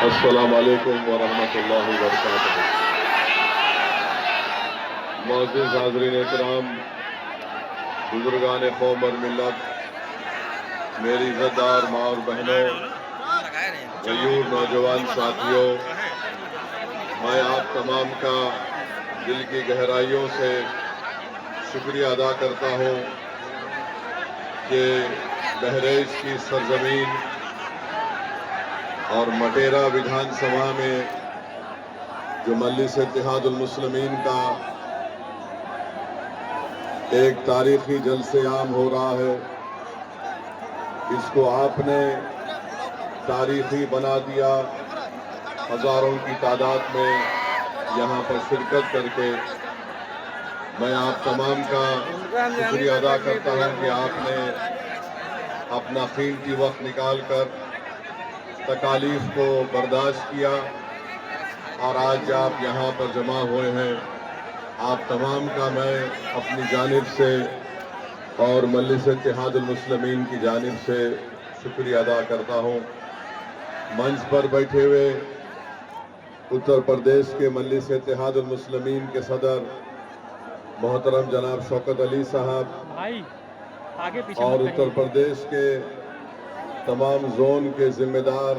अस्सलामु अलैकुम व रहमतुल्लाहि व बरकातहू। मुअज़्ज़िज़ हाज़रीन इकराम, बुजुर्गान कौम और मिल्लत, मेरी इज़्ज़तदार माँ और बहनों, गयूर नौजवान साथियों, मैं आप तमाम का दिल की गहराइयों से शुक्रिया अदा करता हूँ कि बहरेज की सरजमीन और मटेरा विधानसभा में जो मजलिस इत्तेहादुल मुस्लिमीन का एक तारीखी जलसे आम हो रहा है, इसको आपने तारीखी बना दिया। हजारों की तादाद में यहाँ पर शिरकत करके मैं आप तमाम का शुक्रिया अदा करता हूँ कि आपने अपना कीमती वक्त निकाल कर तकालीफ को बर्दाश्त किया और आज आप यहाँ पर जमा हुए हैं। आप तमाम का मैं अपनी जानिब से और मजलिस इत्तेहादुल मुस्लिमीन की जानिब से शुक्रिया अदा करता हूँ। मंच पर बैठे हुए उत्तर प्रदेश के मजलिस इत्तेहादुल मुस्लिमीन के सदर मोहतरम जनाब शौकत अली साहब और उत्तर प्रदेश के तमाम जोन के जिम्मेदार,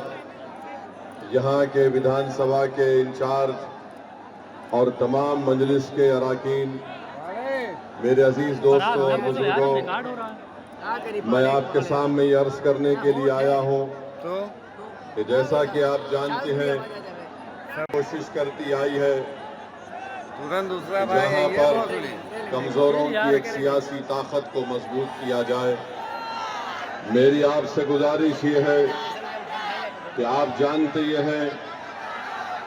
यहाँ के विधानसभा के इंचार्ज और तमाम मजलिस के अराकीन, मेरे अजीज दोस्तों और बुजुर्गों, मैं आपके सामने ये अर्ज करने के लिए आया हूँ कि जैसा कि आप जानते हैं, कोशिश करती आई है जहाँ पर कमजोरों की एक सियासी ताकत को मजबूत किया जाए। मेरी आपसे गुजारिश ये है कि आप जानते ये हैं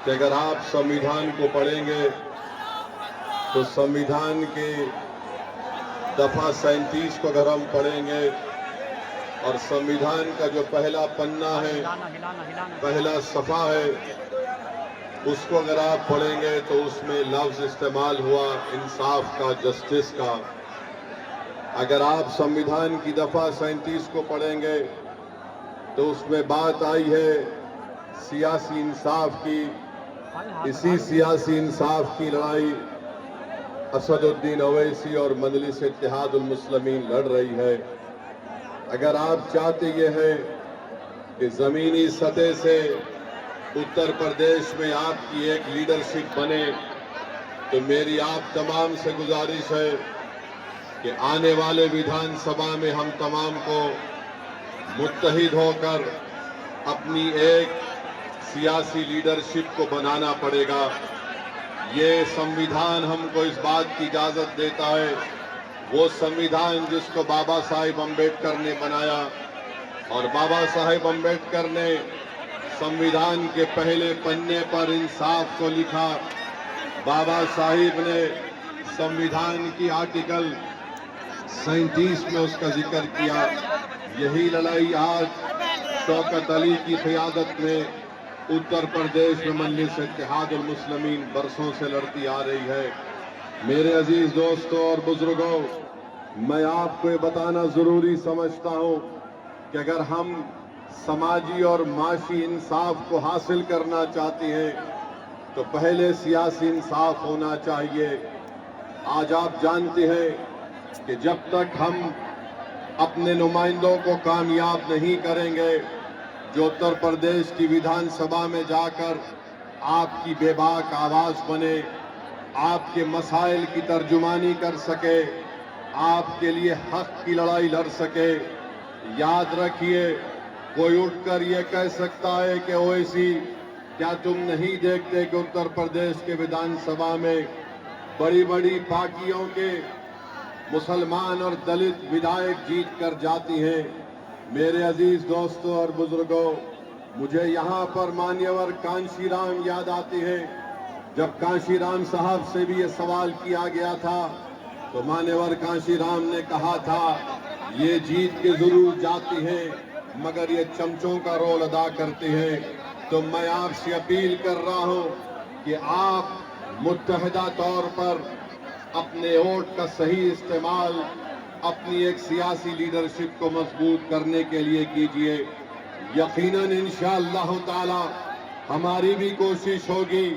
कि अगर आप संविधान को पढ़ेंगे तो संविधान के दफा 37 को अगर हम पढ़ेंगे और संविधान का जो पहला पन्ना है, पहला सफा है, उसको अगर आप पढ़ेंगे तो उसमें लफ्ज इस्तेमाल हुआ इंसाफ का, जस्टिस का। अगर आप संविधान की दफा 37 को पढ़ेंगे तो उसमें बात आई है सियासी इंसाफ की। इसी सियासी इंसाफ की लड़ाई असदुद्दीन ओवैसी और मजलिस इत्तेहादुल मुस्लिमीन लड़ रही है। अगर आप चाहते ये हैं कि जमीनी सतह से उत्तर प्रदेश में आपकी एक लीडरशिप बने, तो मेरी आप तमाम से गुजारिश है कि आने वाले विधानसभा में हम तमाम को मुत्तहिद होकर अपनी एक सियासी लीडरशिप को बनाना पड़ेगा। ये संविधान हमको इस बात की इजाजत देता है, वो संविधान जिसको बाबा साहिब अम्बेडकर ने बनाया, और बाबा साहिब अम्बेडकर ने संविधान के पहले पन्ने पर इंसाफ को लिखा। बाबा साहिब ने संविधान की आर्टिकल 37 में उसका जिक्र किया। यही लड़ाई आज शौकत अली की क़ियादत में उत्तर प्रदेश में मजलिस इत्तेहादुल मुस्लिमीन बरसों से लड़ती आ रही है। मेरे अजीज दोस्तों और बुजुर्गों, मैं आपको ये बताना जरूरी समझता हूँ कि अगर हम समाजी और माशी इंसाफ को हासिल करना चाहते हैं तो पहले सियासी इंसाफ होना चाहिए। आज आप जानते हैं कि जब तक हम अपने नुमाइंदों को कामयाब नहीं करेंगे जो उत्तर प्रदेश की विधानसभा में जाकर आपकी बेबाक आवाज बने, आपके मसाइल की तर्जुमानी कर सके, आपके लिए हक की लड़ाई लड़ सके। याद रखिए, कोई उठकर ये कह सकता है कि ओवैसी, क्या तुम नहीं देखते कि उत्तर प्रदेश के विधानसभा में बड़ी बड़ी पार्टियों के मुसलमान और दलित विधायक जीत कर जाती हैं। मेरे अजीज दोस्तों और बुजुर्गों, मुझे यहाँ पर मान्यवर कांशीराम याद आते हैं। जब कांशीराम साहब से भी ये सवाल किया गया था तो मान्यवर कांशीराम ने कहा था ये जीत के जरूर जाती हैं मगर ये चमचों का रोल अदा करते हैं। तो मैं आपसे अपील कर रहा हूँ कि आप मुत्तहिदा तौर पर अपने वोट का सही इस्तेमाल अपनी एक सियासी लीडरशिप को मजबूत करने के लिए कीजिए। यकीनन इंशाअल्लाह ताला हमारी भी कोशिश होगी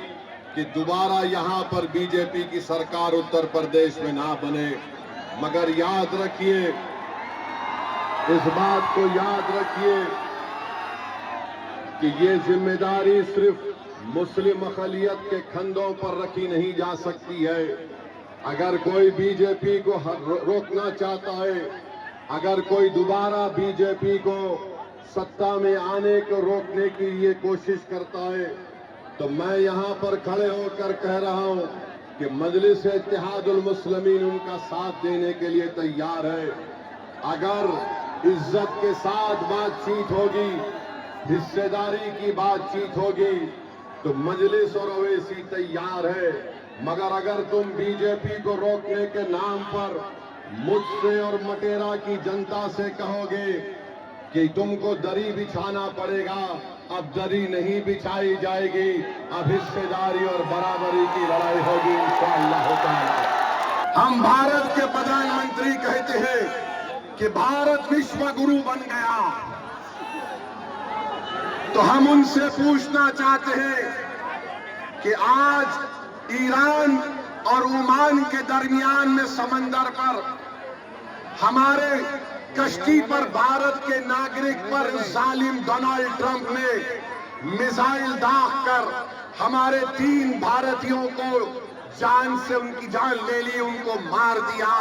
कि दोबारा यहां पर बीजेपी की सरकार उत्तर प्रदेश में ना बने। मगर याद रखिए, इस बात को याद रखिए कि ये जिम्मेदारी सिर्फ मुस्लिम अक़लियत के कंधों पर रखी नहीं जा सकती है। अगर कोई बीजेपी को रोकना चाहता है, अगर कोई दोबारा बीजेपी को सत्ता में आने को रोकने की ये कोशिश करता है, तो मैं यहां पर खड़े होकर कह रहा हूं कि मजलिस इत्तेहादुल मुस्लिमीन उनका साथ देने के लिए तैयार है। अगर इज्जत के साथ बातचीत होगी, हिस्सेदारी की बातचीत होगी, तो मजलिस और ओवैसी तैयार है। मगर अगर तुम बीजेपी को रोकने के नाम पर मुझसे और मटेरा की जनता से कहोगे कि तुमको दरी बिछाना पड़ेगा, अब दरी नहीं बिछाई जाएगी, अब हिस्सेदारी और बराबरी की लड़ाई होगी इंशाअल्लाह ताला। हम भारत के प्रधानमंत्री कहते हैं कि भारत विश्व गुरु बन गया, तो हम उनसे पूछना चाहते हैं कि आज ईरान और ओमान के दरमियान में समंदर पर हमारे कश्ती पर भारत के नागरिक पर जालिम डोनाल्ड ट्रंप ने मिसाइल दागकर हमारे 3 भारतीयों को जान से उनकी जान ले ली, उनको मार दिया।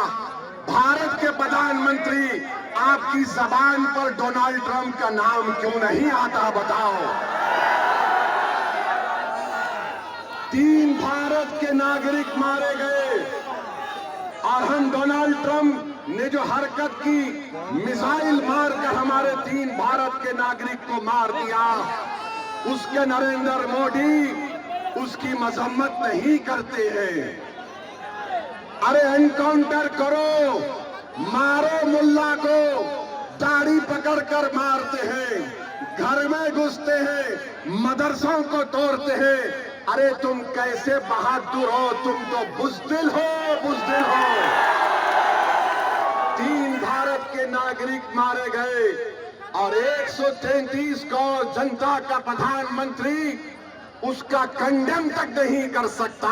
भारत के प्रधानमंत्री, आपकी जबान पर डोनाल्ड ट्रंप का नाम क्यों नहीं आता, बताओ। 3 भारत के नागरिक मारे गए और हम डोनाल्ड ट्रंप ने जो हरकत की, मिसाइल मारकर हमारे 3 भारत के नागरिक को मार दिया, उसके नरेंद्र मोदी उसकी मजम्मत नहीं करते हैं। अरे एनकाउंटर करो, मारो मुल्ला को, दाढ़ी पकड़कर मारते हैं, घर में घुसते हैं, मदरसों को तोड़ते हैं। अरे तुम कैसे बहादुर हो, तुम तो बुज़दिल हो, बुज़दिल हो। 3 भारत के नागरिक मारे गए और 133 करोड़ जनता का प्रधानमंत्री उसका कंडेम तक नहीं कर सकता।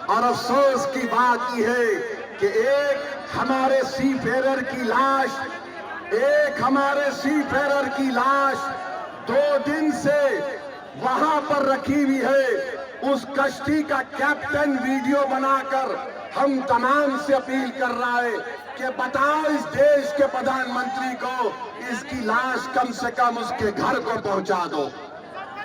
और अफसोस की बात यह है कि एक हमारे सीफेरर की लाश, एक हमारे सीफेरर की लाश 2 दिन से वहां पर रखी हुई है। उस कश्ती का कैप्टन वीडियो बनाकर हम तमाम से अपील कर रहा है कि बताओ इस देश के प्रधानमंत्री को इसकी लाश कम से कम उसके घर को पहुंचा दो।